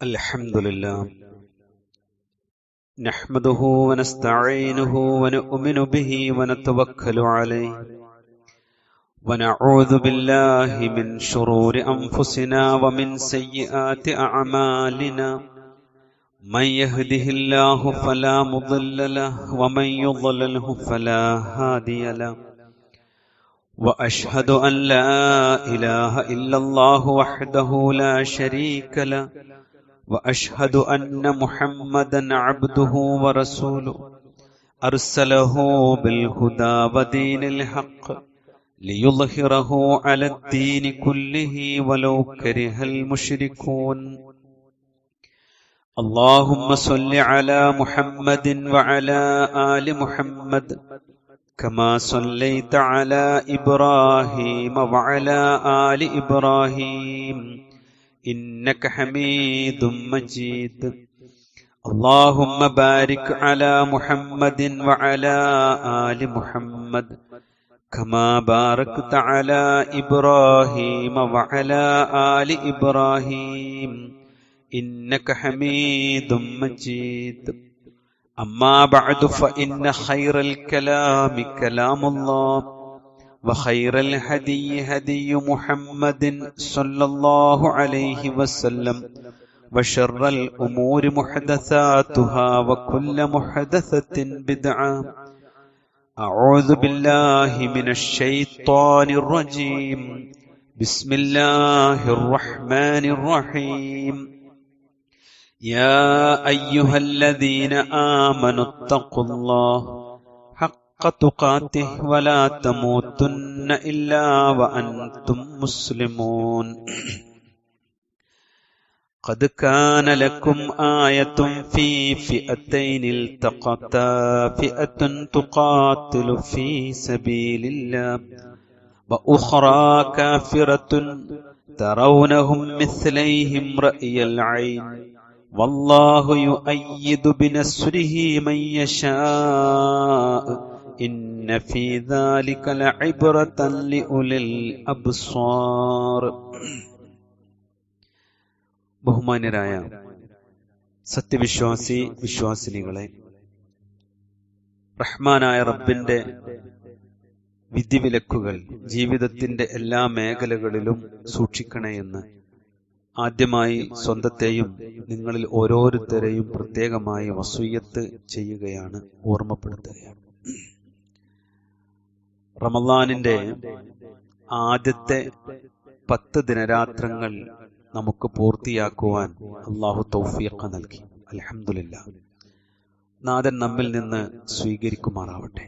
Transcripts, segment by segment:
الحمد لله نحمده ونستعينه ونؤمن به ونتوكل عليه ونعوذ بالله من شرور أنفسنا ومن سيئات أعمالنا من يهده الله فلا مضل له ومن يضلله فلا هادي له وأشهد أن لا إله إلا الله وحده لا شريك له وأشهد أن محمدا عبده ورسوله أرسله بالهدى ودين الحق ليظهره على الدين كله ولو كره المشركون اللهم صل على محمد وعلى آل محمد كما صليت على إبراهيم وعلى آل إبراهيم إنك حميد مجيد اللهم بارك على محمد وعلى آل محمد كما باركت على إبراهيم وعلى آل إبراهيم إنك حميد مجيد أما بعد فإن خير الكلام كلام الله وخير الهدي هدي محمد صلى الله عليه وسلم وشر الأمور محدثاتها وكل محدثة بدعة أعوذ بالله من الشيطان الرجيم بسم الله الرحمن الرحيم يا أيها الذين آمنوا اتقوا الله حق تقاته ولا تموتن إلا وأنتم مسلمون قد كان لكم آية في فئتين التقتا فئة تقاتل في سبيل الله وأخرى كافرة ترونهم مثليهم رأي العين والله يؤيد بنصره من يشاء إن في ذلك لعبرة لأولي الأبصار. ബഹുമാന്യരായ സത്യവിശ്വാസി വിശ്വാസിനികളെ, റഹ്മാനായ റബ്ബിന്റെ വിധിവിലക്കുകൾ ജീവിതത്തിന്റെ എല്ലാ മേഖലകളിലും സൂക്ഷിക്കണേയെന്ന് ആദ്യമായി സ്വന്തത്തെയും നിങ്ങളിൽ ഓരോരുത്തരെയും പ്രത്യേകമായി വസിയ്യത്ത് ചെയ്യുകയാണ്, ഓർമ്മപ്പെടുത്തുകയാണ്. റമളാനിന്റെ ആദ്യത്തെ 10 ദിനരാത്രങ്ങൾ നമുക്ക് പൂർത്തിയാക്കുവാൻ അല്ലാഹു തൗഫീഖ് നൽകി. അൽഹംദുലില്ലാഹ്. നാഥൻ നമ്മിൽ നിന്ന് സ്വീകരിക്കുമാറാവട്ടെ.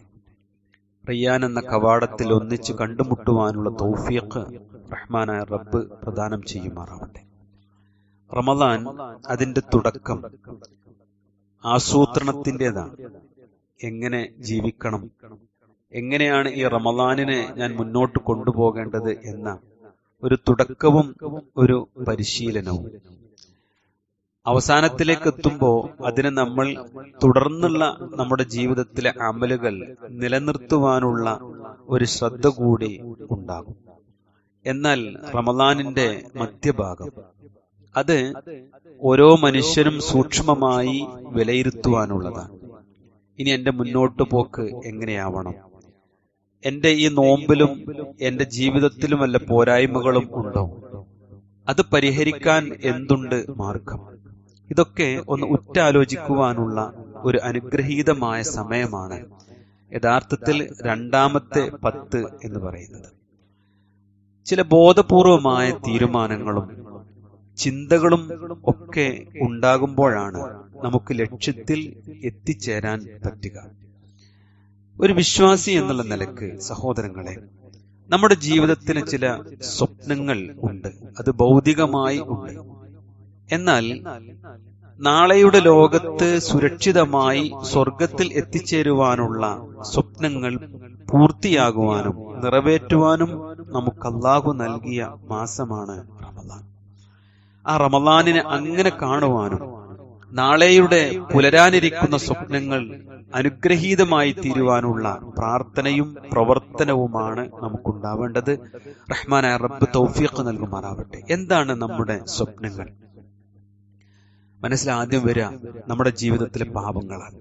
റയ്യാൻ എന്ന കവാടത്തിൽ ഒന്നിച്ച് കണ്ടുമുട്ടുവാനുള്ള തൗഫീഖ് റഹ്മാനായ റബ്ബ് പ്രദാനം ചെയ്യുമാറാവട്ടെ. റമളാൻ അതിന്റെ തുടക്കം ആസൂത്രണത്തിൻ്റെതാണ്. എങ്ങനെ ജീവിക്കണം, എങ്ങനെയാണ് ഈ റമളാനിനെ ഞാൻ മുന്നോട്ട് കൊണ്ടുപോകേണ്ടത് എന്ന ഒരു തുടക്കവും ഒരു പരിശീലനവും. അവസാനത്തിലേക്ക് എത്തുമ്പോൾ അതിനെ നമ്മൾ തുടർന്നുള്ള നമ്മുടെ ജീവിതത്തിലെ അമലുകൾ നിലനിർത്തുവാനുള്ള ഒരു ശ്രദ്ധ കൂടി ഉണ്ടാകും. എന്നാൽ റമളാനിന്റെ മധ്യഭാഗം അത് ഓരോ മനുഷ്യനും സൂക്ഷ്മമായി വിലയിരുത്തുവാനുള്ളതാണ്. ഇനി എന്റെ മുന്നോട്ട് പോക്ക് എങ്ങനെയാവണം, എന്റെ ഈ നോമ്പിലും എന്റെ ജീവിതത്തിലും വല്ല പോരായ്മകളും ഉണ്ടോ, അത് പരിഹരിക്കാൻ എന്തുണ്ട് മാർഗം, ഇതൊക്കെ ഒന്ന് ഉറ്റാലോചിക്കുവാനുള്ള ഒരു അനുഗ്രഹീതമായ സമയമാണ് യഥാർത്ഥത്തിൽ രണ്ടാമത്തെ 10 എന്ന് പറയുന്നത്. ചില ബോധപൂർവമായ തീരുമാനങ്ങളും ചിന്തകളും ഒക്കെ ഉണ്ടാകുമ്പോഴാണ് നമുക്ക് ലക്ഷ്യത്തിൽ എത്തിച്ചേരാൻ പറ്റുക. ഒരു വിശ്വാസി എന്നുള്ള നിലക്ക് സഹോദരങ്ങളെ, നമ്മുടെ ജീവിതത്തിന് ചില സ്വപ്നങ്ങൾ ഉണ്ട്, അത് ഭൗതികമായി ഉണ്ട്. എന്നാൽ നാളെയുടെ ലോകത്ത് സുരക്ഷിതമായി സ്വർഗത്തിൽ എത്തിച്ചേരുവാനുള്ള സ്വപ്നങ്ങൾ പൂർത്തിയാകുവാനും നിറവേറ്റുവാനും നമുക്ക് അല്ലാഹു നൽകിയ മാസമാണ് റമളാൻ. ആ റമളാനിനെ അങ്ങനെ കാണുവാനും നാളെയുടെ പുലരാനിരിക്കുന്ന സ്വപ്നങ്ങൾ അനുഗ്രഹീതമായി തീരുവാനുള്ള പ്രാർത്ഥനയും പ്രവർത്തനവുമാണ് നമുക്കുണ്ടാവേണ്ടത്. റഹ്മാനായ റബ്ബ് തൗഫീഖ് നൽകുമാറാവട്ടെ. എന്താണ് നമ്മുടെ സ്വപ്നങ്ങൾ? മനസ്സിലാദ്യം വരിക നമ്മുടെ ജീവിതത്തിലെ പാപങ്ങളാണ്.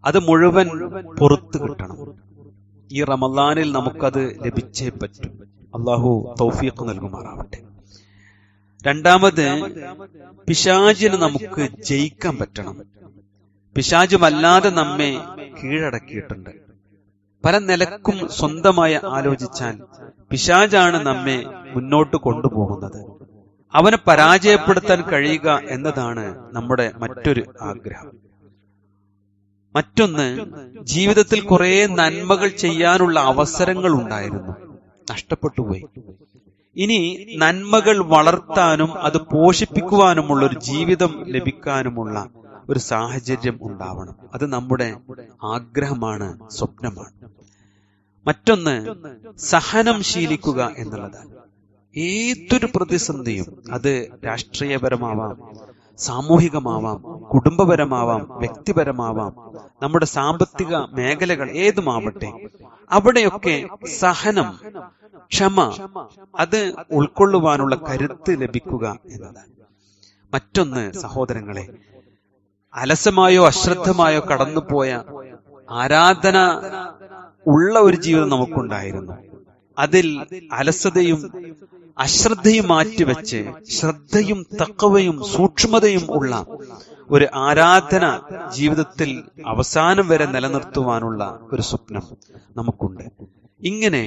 അത് മുഴുവൻ പുറത്തു കിട്ടണം. ഈ റമദാനിൽ നമുക്കത് ലഭിച്ചേ പറ്റും. അള്ളാഹു തൗഫീഖ് നൽകുമാറാവട്ടെ. രണ്ടാമത്, പിശാചിന് നമുക്ക് ജയിക്കാൻ പറ്റണം. പിശാച് വല്ലാതെ നമ്മെ കീഴടക്കിയിട്ടുണ്ട്. പല നിലക്കും സ്വന്തമായി ആലോചിച്ചാൽ പിശാചാണ് നമ്മെ മുന്നോട്ട് കൊണ്ടുപോകുന്നത്. അവനെ പരാജയപ്പെടുത്താൻ കഴിയുക എന്നതാണ് നമ്മുടെ മറ്റൊരു ആഗ്രഹം. മറ്റൊന്ന്, ജീവിതത്തിൽ കുറെ നന്മകൾ ചെയ്യാനുള്ള അവസരങ്ങൾ ഉണ്ടായിരുന്നു, നഷ്ടപ്പെട്ടുപോയി. ഇനി നന്മകൾ വളർത്താനും അത് പോഷിപ്പിക്കുവാനുമുള്ള ഒരു ജീവിതം ലഭിക്കാനുമുള്ള ഒരു സാഹചര്യം ഉണ്ടാവണം. അത് നമ്മുടെ ആഗ്രഹമാണ്, സ്വപ്നമാണ്. മറ്റൊന്ന്, സഹനം ശീലിക്കുക എന്നുള്ളതാണ്. ഏതൊരു പ്രതിസന്ധിയും, അത് രാഷ്ട്രീയപരമാവാം, സാമൂഹികമാവാം, കുടുംബപരമാവാം, വ്യക്തിപരമാവാം, നമ്മുടെ സാമ്പത്തിക മേഖലകൾ ഏതുമാവട്ടെ, അവിടെയൊക്കെ സഹനം, ക്ഷമ, അത് ഉൾക്കൊള്ളുവാനുള്ള കരുത്ത് ലഭിക്കുക എന്നതാണ്. മറ്റൊന്ന് സഹോദരങ്ങളെ, അലസമായോ അശ്രദ്ധമായോ കടന്നുപോയ ആരാധന ഉള്ള ഒരു ജീവിതം നമുക്കുണ്ടായിരുന്നു. അതിൽ അലസതയും അശ്രദ്ധയും മാറ്റിവെച്ച് ശ്രദ്ധയും തഖ്വയും സൂക്ഷ്മതയും ഉള്ള ഒരു ആരാധന ജീവിതത്തിൽ അവസാനം വരെ നിലനിർത്തുവാനുള്ള ഒരു സ്വപ്നം നമുക്കുണ്ട്. ഇങ്ങനെ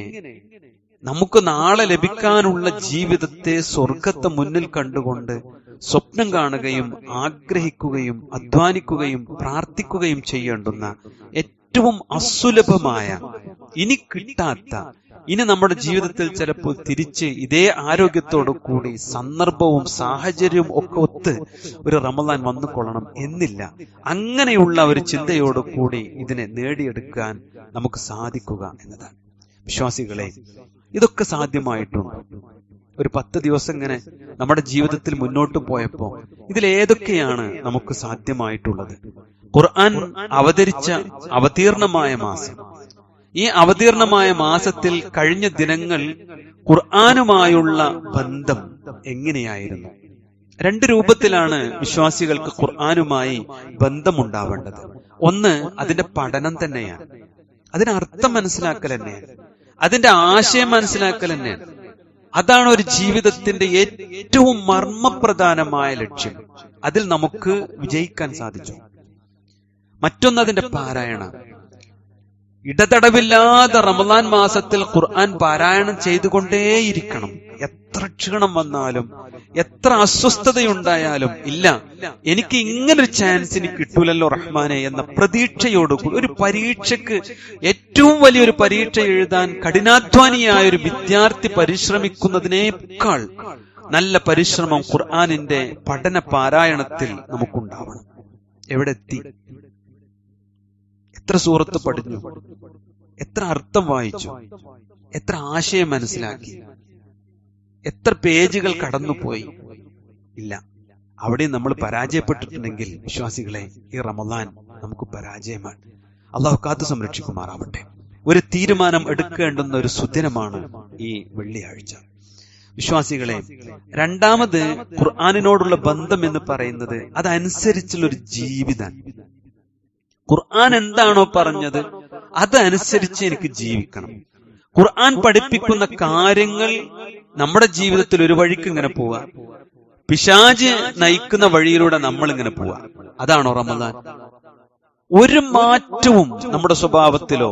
നമുക്ക് നാളെ ലഭിക്കാനുള്ള ജീവിതത്തെ, സ്വർഗത്തെ മുന്നിൽ കണ്ടുകൊണ്ട് സ്വപ്നം കാണുകയും ആഗ്രഹിക്കുകയും അധ്വാനിക്കുകയും പ്രാർത്ഥിക്കുകയും ചെയ്യേണ്ടുന്ന ഏറ്റവും അസുലഭമായ, ഇനി കിട്ടാത്ത, ഇനി നമ്മുടെ ജീവിതത്തിൽ ചിലപ്പോൾ തിരിച്ച് ഇതേ ആരോഗ്യത്തോടു കൂടി സന്ദർഭവും സാഹചര്യവും ഒക്കെ ഒത്ത് ഒരു റമദാൻ വന്നുകൊള്ളണം എന്നില്ല. അങ്ങനെയുള്ള ഒരു ചിന്തയോടു കൂടി ഇതിനെ നേടിയെടുക്കാൻ നമുക്ക് സാധിക്കുക എന്നതാണ്. വിശ്വാസികളെ, ഇതൊക്കെ സാധ്യമായിട്ടുണ്ട്. ഒരു 10 ദിവസം ഇങ്ങനെ നമ്മുടെ ജീവിതത്തിൽ മുന്നോട്ട് പോയപ്പോ ഇതിലേതൊക്കെയാണ് നമുക്ക് സാധ്യമായിട്ടുള്ളത്? ഖുർആൻ അവതരിച്ച അവതീർണമായ മാസം. ഈ അവതീർണമായ മാസത്തിൽ കഴിഞ്ഞ ദിനങ്ങൾ ഖുർആനുമായുള്ള ബന്ധം എങ്ങനെയായിരുന്നു? 2 രൂപത്തിലാണ് വിശ്വാസികൾക്ക് ഖുർആനുമായി ബന്ധമുണ്ടാവേണ്ടത്. ഒന്ന്, അതിന്റെ പഠനം തന്നെയാണ്, അതിന്റെ അർത്ഥം മനസ്സിലാക്കൽ തന്നെയാണ്, അതിന്റെ ആശയം മനസ്സിലാക്കൽ തന്നെയാണ്. അതാണ് ഒരു ജീവിതത്തിന്റെ ഏറ്റവും മർമ്മപ്രധാനമായ ലക്ഷ്യം. അതിൽ നമുക്ക് വിജയിക്കാൻ സാധിച്ചു. മറ്റൊന്ന് അതിന്റെ പാരായണം. ഇടതടവില്ലാതെ റമദാൻ മാസത്തിൽ ഖുർആൻ പാരായണം ചെയ്തുകൊണ്ടേയിരിക്കണം. എത്ര ക്ഷീണം വന്നാലും, എത്ര അസ്വസ്ഥതയുണ്ടായാലും, ഇല്ല എനിക്ക് ഇങ്ങനൊരു ചാൻസ് എനിക്ക് കിട്ടൂലല്ലോ റഹ്മാനെ എന്ന പ്രതീക്ഷയോടുകൂടി, ഒരു പരീക്ഷയ്ക്ക്, ഏറ്റവും വലിയൊരു പരീക്ഷ എഴുതാൻ കഠിനാധ്വാനിയായ ഒരു വിദ്യാർത്ഥി പരിശ്രമിക്കുന്നതിനേക്കാൾ നല്ല പരിശ്രമം ഖുർആനിന്റെ പഠന പാരായണത്തിൽ നമുക്കുണ്ടാവണം. എവിടെ എത്തി? എത്ര സൂറത്ത് പഠിച്ചു, എത്ര അർത്ഥം വായിച്ചു, എത്ര ആശയം മനസ്സിലാക്കി, എത്ര പേജുകൾ കടന്നുപോയി? ഇല്ല. അവിടെ നമ്മൾ പരാജയപ്പെട്ടിട്ടുണ്ടെങ്കിൽ വിശ്വാസികളെ, ഈ റമദാൻ നമുക്ക് പരാജയമാണ്. അള്ളാഹു കാത്തു സംരക്ഷിക്കുമാറാവട്ടെ. ഒരു തീരുമാനം എടുക്കേണ്ടുന്ന ഒരു സുദിനമാണ് ഈ വെള്ളിയാഴ്ച. വിശ്വാസികളെ, രണ്ടാമത് ഖുർആനിനോടുള്ള ബന്ധം എന്ന് പറയുന്നത് അതനുസരിച്ചുള്ളൊരു ജീവിതം. ഖുർആൻ എന്താണോ പറഞ്ഞത് അതനുസരിച്ച് എനിക്ക് ജീവിക്കണം. ഖുർആൻ പഠിപ്പിക്കുന്ന കാര്യങ്ങൾ നമ്മുടെ ജീവിതത്തിൽ ഒരു വഴിക്ക് ഇങ്ങനെ പോവാ, പിശാച് നയിക്കുന്ന വഴിയിലൂടെ നമ്മൾ ഇങ്ങനെ പോവാ. അതാണോ റമദാൻ? ഒരു മാറ്റവും നമ്മുടെ സ്വഭാവത്തിലോ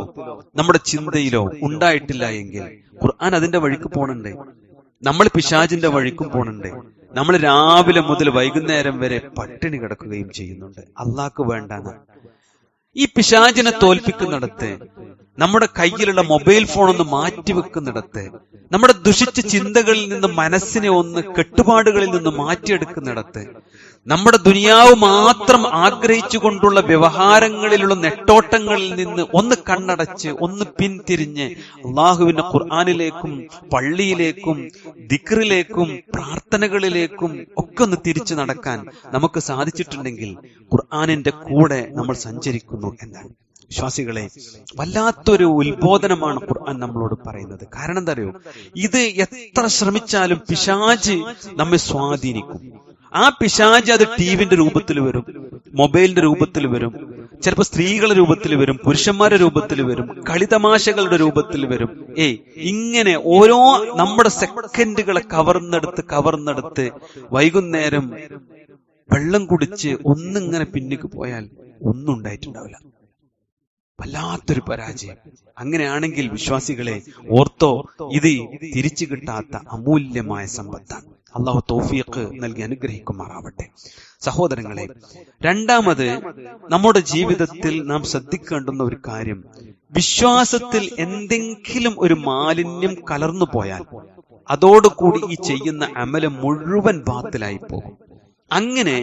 നമ്മുടെ ചിന്തയിലോ ഉണ്ടായിട്ടില്ല എങ്കിൽ ഖുർആൻ അതിന്റെ വഴിക്ക് പോണുണ്ട്. നമ്മൾ പിശാചിന്റെ വഴിക്കും പോണുണ്ട്. നമ്മൾ രാവിലെ മുതൽ വൈകുന്നേരം വരെ പട്ടിണി കിടക്കുകയും ചെയ്യുന്നുണ്ട്. അള്ളാഹ്ക്ക് വേണ്ടാന്ന്. ഈ പിശാചിനെ തോൽപ്പിക്കുന്നിടത്ത്, നമ്മുടെ കയ്യിലുള്ള മൊബൈൽ ഫോൺ ഒന്ന് മാറ്റിവെക്കുന്നിടത്ത്, നമ്മുടെ ദുഷിച്ച ചിന്തകളിൽ നിന്ന് മനസ്സിനെ ഒന്ന് കെട്ടുപാടുകളിൽ നിന്ന് മാറ്റിയെടുക്കുന്നിടത്ത്, നമ്മുടെ ദുനിയാവ് മാത്രം ആഗ്രഹിച്ചുകൊണ്ടുള്ള വ്യവഹാരങ്ങളിലുള്ള നെട്ടോട്ടങ്ങളിൽ നിന്ന് ഒന്ന് കണ്ണടച്ച് ഒന്ന് പിന്തിരിഞ്ഞ് അള്ളാഹുവിന്റെ ഖുർആനിലേക്കും പള്ളിയിലേക്കും ദിക്റിലേക്കും പ്രാർത്ഥനകളിലേക്കും ഒക്കെ ഒന്ന് തിരിച്ചു നടക്കാൻ നമുക്ക് സാധിച്ചിട്ടുണ്ടെങ്കിൽ ഖുർആനിന്റെ കൂടെ നമ്മൾ സഞ്ചരിക്കുന്നു എന്നാണ്. വിശ്വാസികളെ, വല്ലാത്തൊരു ഉത്ബോധനമാണ് ഖുർആൻ നമ്മളോട് പറയുന്നത്. കാരണം എന്താ അറിയോ, ഇത് എത്ര ശ്രമിച്ചാലും പിശാച് നമ്മെ സ്വാധീനിക്കും. ആ പിശാച് അത് ടിവിന്റെ രൂപത്തിൽ വരും, മൊബൈലിന്റെ രൂപത്തിൽ വരും, ചിലപ്പോൾ സ്ത്രീകളുടെ രൂപത്തിൽ വരും, പുരുഷന്മാരുടെ രൂപത്തിൽ വരും, കളിതമാശകളുടെ രൂപത്തിൽ വരും. ഇങ്ങനെ ഓരോ നമ്മുടെ സെക്കൻഡുകളെ കവർന്നെടുത്ത് വൈകുന്നേരം വെള്ളം കുടിച്ച് ഒന്നിങ്ങനെ പിന്നിക്ക് പോയാൽ ഒന്നും ഉണ്ടായിട്ടുണ്ടാവില്ല. വല്ലാത്തൊരു പരാജയം. അങ്ങനെയാണെങ്കിൽ വിശ്വാസികളെ ഓർത്തോ, ഇത് തിരിച്ചു കിട്ടാത്ത അമൂല്യമായ സമ്പത്താണ്. അള്ളാഹു തൗഫീഖ് നൽകി അനുഗ്രഹിക്കുമാറാവട്ടെ. സഹോദരങ്ങളെ, രണ്ടാമത് നമ്മുടെ ജീവിതത്തിൽ നാം ശ്രദ്ധിക്കേണ്ടുന്ന ഒരു കാര്യം, വിശ്വാസത്തിൽ എന്തെങ്കിലും ഒരു മാലിന്യം കലർന്നു പോയാൽ അതോടുകൂടി ഈ ചെയ്യുന്ന അമല് മുഴുവൻ ബാത്തിലായി പോകും. അങ്ങനെ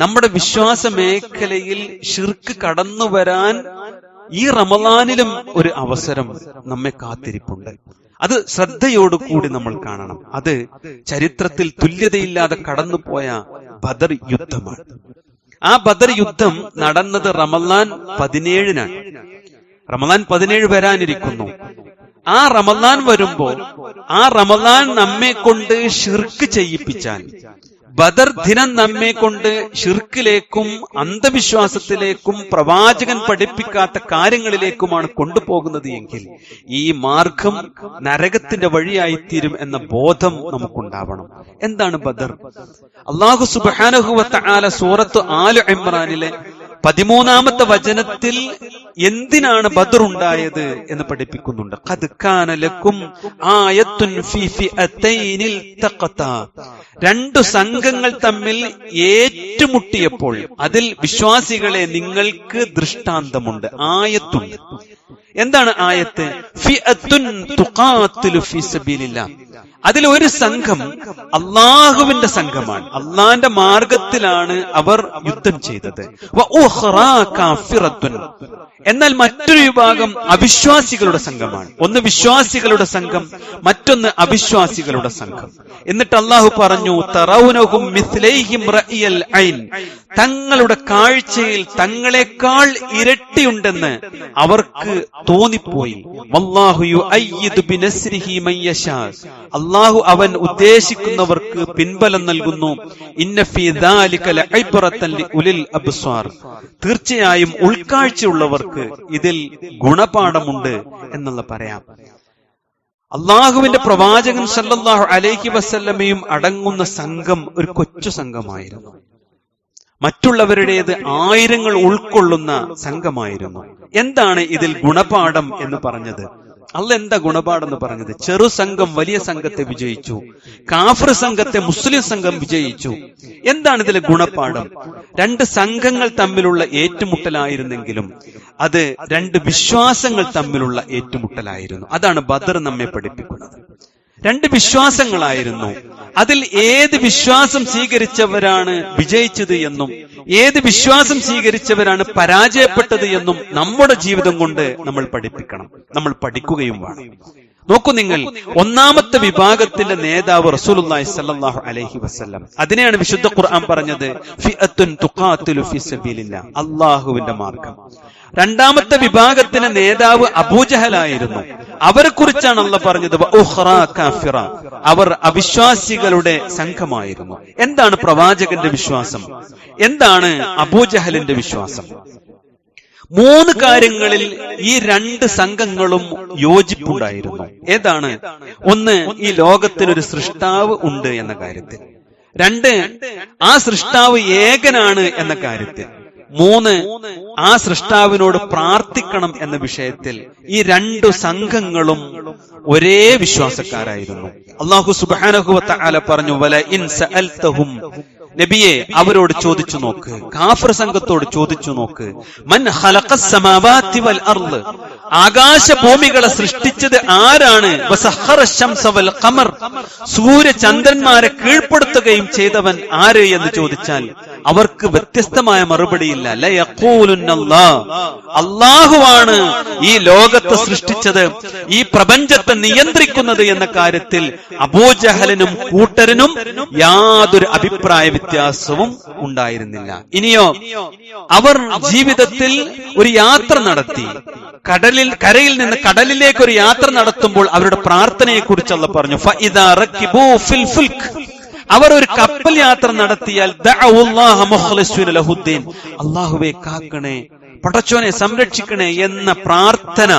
നമ്മുടെ വിശ്വാസ മേഖലയിൽ ശിർക്ക് കടന്നു വരാൻ ഈ റമളാനിലും ഒരു അവസരം നമ്മെ കാത്തിരിപ്പുണ്ട്. അത് ശ്രദ്ധയോടുകൂടി നമ്മൾ കാണണം. അത് ചരിത്രത്തിൽ തുല്യതയില്ലാതെ കടന്നുപോയ ബദർ യുദ്ധമാണ്. ആ ബദർ യുദ്ധം നടന്നത് റമളാൻ 17-നാണ്. റമളാൻ 17 വരാനിരിക്കുന്നു. ആ റമളാൻ വരുമ്പോൾ ആ റമളാൻ നമ്മെ കൊണ്ട് ശിർക്ക് ചെയ്യിപ്പിച്ചാൽ, ബദർ ദിനം നമ്മെ കൊണ്ട് ശിർക്കിലേക്കും അന്ധവിശ്വാസത്തിലേക്കും പ്രവാചകൻ പഠിപ്പിക്കാത്ത കാര്യങ്ങളിലേക്കുമാണ് കൊണ്ടുപോകുന്നത് എങ്കിൽ ഈ മാർഗം നരകത്തിന്റെ വഴിയായിത്തീരും എന്ന ബോധം നമുക്കുണ്ടാവണം. എന്താണ് ബദർ? അല്ലാഹു സുബ്ഹാനഹു വ തആല സൂറത്ത് ആല ഇമ്രാനിലെ 13-ാമത്തെ വചനത്തിൽ എന്തിനാണ് ബദർ ഉണ്ടായത് എന്ന് പഠിപ്പിക്കുന്നുണ്ട്. ഖദ് കാന ലക്കും ആയത്തുൻ ഫീ ഫിഅതൈനിൽ തഖതാ. രണ്ടു സംഘങ്ങൾ തമ്മിൽ ഏറ്റുമുട്ടിയപ്പോൾ അതിൽ വിശ്വാസികളെ നിങ്ങൾക്ക് ദൃഷ്ടാന്തമുണ്ട്, ആയത്തുണ്ട്. എന്താണ് ആയത്ത്? ഫിഅത്തുൻ തുഖാതിലു ഫീ സബീലില്ലാഹ്. അതിൽ ഒരു സംഘം അള്ളാഹുവിന്റെ സംഘമാണ്, അള്ളാന്റെ മാർഗത്തിലാണ് അവർ യുദ്ധം ചെയ്തത്. എന്നാൽ മറ്റൊരു വിഭാഗം അവിശ്വാസികളുടെ സംഘമാണ്. ഒന്ന് വിശ്വാസികളുടെ സംഘം, മറ്റൊന്ന് അവിശ്വാസികളുടെ സംഘം. എന്നിട്ട് അള്ളാഹു പറഞ്ഞു, തറൗനഹും മിസ്ലൈഹിം റഅയൽ ഐൻ. തങ്ങളുടെ കാഴ്ചയിൽ തങ്ങളെക്കാൾ ഇരട്ടിയുണ്ടെന്ന് അവർക്ക് തോന്നിപ്പോയി. വല്ലാഹു യുഅയ്യിദു ബിനസ്രിഹി മൻ യശാ. അല്ലാഹു അവൻ ഉദ്ദേശിക്കുന്നവർക്ക് പിൻബലം നൽകുന്നു. ഇന്ന ഫീ ദാലിക ലഇബ്റതൻ ലിഉലിൽ അബ്സ്വാർ. തീർച്ചയായും ഉൾക്കാഴ്ചയുള്ളവർക്ക് ഇതിൽ ഗുണപാഠമുണ്ട് എന്നുള്ള പറയാം. അള്ളാഹുവിന്റെ പ്രവാചകൻ സല്ലല്ലാഹു അലൈഹി വസല്ലമയും അടങ്ങുന്ന സംഘം ഒരു കൊച്ചു സംഘമായിരുന്നു. മറ്റുള്ളവരുടേത് ആയിരങ്ങൾ ഉൾക്കൊള്ളുന്ന സംഘമായിരുന്നു. എന്താണ് ഇതിൽ ഗുണപാഠം എന്ന് പറഞ്ഞത്? അല്ലാഹ് എന്താ ഗുണപാഠം എന്ന് പറഞ്ഞത്? ചെറു സംഘം വലിയ സംഘത്തെ വിജയിച്ചു, കാഫിർ സംഘത്തെ മുസ്ലിം സംഘം വിജയിച്ചു. എന്താണ് ഇതിലെ ഗുണപാഠം? രണ്ട് സംഘങ്ങൾ തമ്മിലുള്ള ഏറ്റുമുട്ടലായിരുന്നെങ്കിലും അത് രണ്ട് വിശ്വാസങ്ങൾ തമ്മിലുള്ള ഏറ്റുമുട്ടലായിരുന്നു. അതാണ് ബദർ നമ്മെ പഠിപ്പിക്കുന്നത്. രണ്ട് വിശ്വാസങ്ങളായിരുന്നു. അതിൽ ഏത് വിശ്വാസം സ്വീകരിച്ചവരാണ് വിജയിച്ചത് എന്നും ഏത് വിശ്വാസം സ്വീകരിച്ചവരാണ് പരാജയപ്പെട്ടത് എന്നും നമ്മുടെ ജീവിതം കൊണ്ട് നമ്മൾ പഠിപ്പിക്കണം, നമ്മൾ പഠിക്കുകയും വേണം. നോക്കൂ നിങ്ങൾ, ഒന്നാമത്തെ വിഭാഗത്തിന്റെ നേതാവ് റസൂലുള്ളാഹി സ്വല്ലല്ലാഹു അലൈഹി വസല്ലം. അതിനെയാണ് വിശുദ്ധ ഖുർആൻ പറഞ്ഞത് ഫിഅത്തുൻ തുഖാതിലു ഫീ സബീലില്ലാഹ്, അല്ലാഹുവിന്റെ മാർഗം. രണ്ടാമത്തെ വിഭാഗത്തിന്റെ നേതാവ് അബൂജഹലായിരുന്നു. അവരെ കുറിച്ചാണ് അല്ലാഹ് പറഞ്ഞത് വഉഖറാ കാഫിറ. അവർ അവിശ്വാസികളുടെ സംഘമായിരുന്നു. എന്താണ് പ്രവാചകന്റെ വിശ്വാസം? എന്താണ് അബൂജഹലിന്റെ വിശ്വാസം? മൂന്ന് കാര്യങ്ങളിൽ ഈ രണ്ട് സംഘങ്ങളും യോജിപ്പുണ്ടായിരുന്നു. ഏതാണ്? ഒന്ന്, ഈ ലോകത്തിനൊരു സൃഷ്ടാവ് ഉണ്ട് എന്ന കാര്യത്തിൽ. രണ്ട്, ആ സൃഷ്ടാവ് ഏകനാണ് എന്ന കാര്യത്തിൽ. മൂന്ന്, ആ സൃഷ്ടാവിനോട് പ്രാർത്ഥിക്കണം എന്ന വിഷയത്തിൽ ഈ രണ്ടു സംഘങ്ങളും ഒരേ വിശ്വാസക്കാരായിരുന്നു. അല്ലാഹു സുബ്ഹാനഹു വ തആല പറഞ്ഞു, വല ഇൻ സഅൽതഹും, നബിയെ അവരോട് ചോദിച്ചു നോക്ക്, കാഫിർ സംഘത്തോട് ചോദിച്ചു നോക്ക്, മൻ ഖലഖസ് സമാവാതി വൽ അർള്, ആകാശഭൂമികളെ സൃഷ്ടിച്ചത് ആരാണ്? വസഖറ ശംസ വൽ ഖമർ, സൂര്യ ചന്ദ്രന്മാരെ കീഴ്പ്പെടുത്തുകയും ചെയ്തവൻ ആര് എന്ന് ചോദിച്ചാൽ അവർക്ക് വ്യത്യസ്തമായ മറുപടിയില്ല. ലയഖൂലുന്നല്ലാഹ്, അല്ലാഹുവാണ് ഈ ലോകത്തെ സൃഷ്ടിച്ചത്, ഈ പ്രപഞ്ചത്തെ നിയന്ത്രിക്കുന്നത് എന്ന കാര്യത്തിൽ അബൂജഹലിനും കൂട്ടരിനും യാതൊരു അഭിപ്രായ വ്യത്യാസവും ഉണ്ടായിരുന്നില്ല. ഇനിയോ, അവർ ജീവിതത്തിൽ ഒരു യാത്ര നടത്തി. കരയിൽ നിന്ന് കടലിലേക്ക് ഒരു യാത്ര നടത്തുമ്പോൾ അവരുടെ പ്രാർത്ഥനയെ കുറിച്ച് അല്ലാഹു പറഞ്ഞു, ഫഇദാ റകിബൂ ഫിൽ ഫുൽക്, അവർ ഒരു കപ്പൽ യാത്ര നടത്തിയാൽ ദഅഉല്ലാഹ മുഖ്ലിസീന ലഹുദ്ദീൻ, അല്ലാഹുവേ കാക്കണേ, പടച്ചോനെ സംരക്ഷിക്കണേ എന്ന പ്രാർത്ഥന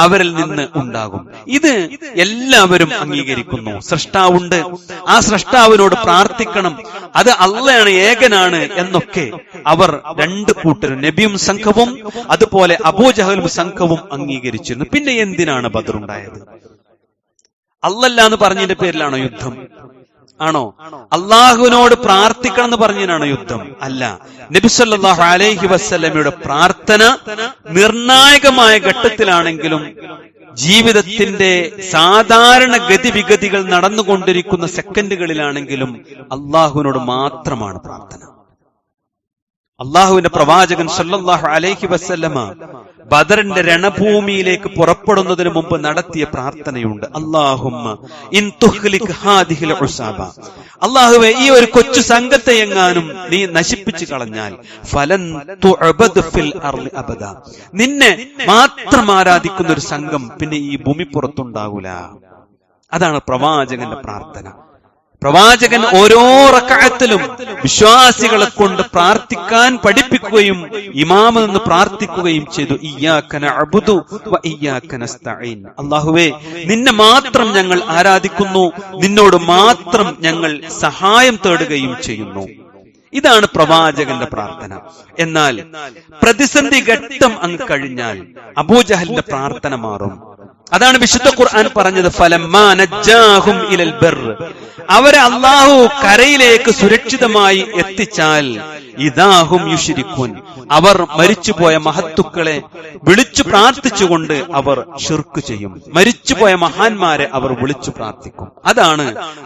അവരിൽ നിന്ന് ഉണ്ടാകും. ഇത് എല്ലാവരും അംഗീകരിക്കുന്നു. സൃഷ്ടാവുണ്ട്, ആ സൃഷ്ടാവിനോട് പ്രാർത്ഥിക്കണം, അത് അള്ളയാണ്, ഏകനാണ് എന്നൊക്കെ അവർ രണ്ടു കൂട്ടരും, നബിയും സംഘവും അതുപോലെ അബൂജഹലും സംഘവും അംഗീകരിച്ചിരുന്നു. പിന്നെ എന്തിനാണ് ബദർ ഉണ്ടായത്? അല്ലല്ല എന്ന് പറഞ്ഞതിന്റെ പേരിലാണോ യുദ്ധം? ആണോ? അള്ളാഹുവിനോട് പ്രാർത്ഥിക്കണം എന്ന് പറഞ്ഞതിനാണോ യുദ്ധം? അല്ല. നബി സല്ലല്ലാഹു അലൈഹി വസല്ലമയുടെ പ്രാർത്ഥന നിർണായകമായ ഘട്ടത്തിലാണെങ്കിലും ജീവിതത്തിന്റെ സാധാരണ ഗതിവിഗതികൾ നടന്നുകൊണ്ടിരിക്കുന്ന സെക്കൻഡുകളിലാണെങ്കിലും അള്ളാഹുവിനോട് മാത്രമാണ് പ്രാർത്ഥന. അള്ളാഹുവിന്റെ പ്രവാചകൻ സല്ലല്ലാഹു അലൈഹി വസല്ലമ ബദറിന്റെ രണഭൂമിയിലേക്ക് പുറപ്പെടുന്നതിന് മുമ്പ് നടത്തിയ പ്രാർത്ഥനയുണ്ട്. അല്ലാഹുമ്മ ഇൻ തുഹ്ലിക് ഹാദിഹിൽ ഉസാബ, അല്ലാഹുവേ ഈ ഒരു കൊച്ചു സംഘത്തെ എങ്ങാനും നീ നശിപ്പിച്ചു കളഞ്ഞാൽ ഫലൻ തുഅബദ് ഫിൽ അർളി അബദ, നിന്നെ മാത്രം ആരാധിക്കുന്ന ഒരു സംഘം പിന്നെ ഈ ഭൂമി പുറത്തുണ്ടാകൂല. അതാണ് പ്രവാചകന്റെ പ്രാർത്ഥന. പ്രവാചകൻ ഓരോ റക്അത്തിലും വിശ്വാസികളെ കൊണ്ട് പ്രാർത്ഥിക്കാൻ പഠിപ്പിക്കുകയും ഇമാമിൽ നിന്ന് പ്രാർത്ഥിക്കുകയും ചെയ്തു. ഇയ്യാക നഅ്ബുദു വ ഇയ്യാക നസ്തഈൻ, അല്ലാഹുവേ നിന്നെ മാത്രം ഞങ്ങൾ ആരാധിക്കുന്നു, നിന്നോട് മാത്രം ഞങ്ങൾ സഹായം തേടുകയും ചെയ്യുന്നു. ഇതാണ് പ്രവാചകന്റെ പ്രാർത്ഥന. എന്നാൽ പ്രതിസന്ധി ഘട്ടം അങ്ങ് കഴിഞ്ഞാൽ അബൂജഹലിന്റെ പ്രാർത്ഥന മാറും. അതാണ് വിശുദ്ധ ഖുർആൻ പറഞ്ഞത്, ഫലമ്മാ നജ്ജാഹും ഇലൽ ബർ, അവരെ അല്ലാഹു കരയിലേക്ക് സുരക്ഷിതമായി എത്തിച്ചാൽ ഇദാഹും യുശ്രികൂൻ, അവർ മരിച്ചുപോയ മഹത്തുക്കളെ വിളിച്ചു പ്രാർത്ഥിച്ചുകൊണ്ട് അവർ ശിർക്ക് ചെയ്യും. മരിച്ചുപോയ മഹാന്മാരെ അവർ വിളിച്ചു പ്രാർത്ഥിക്കും. അതാണ്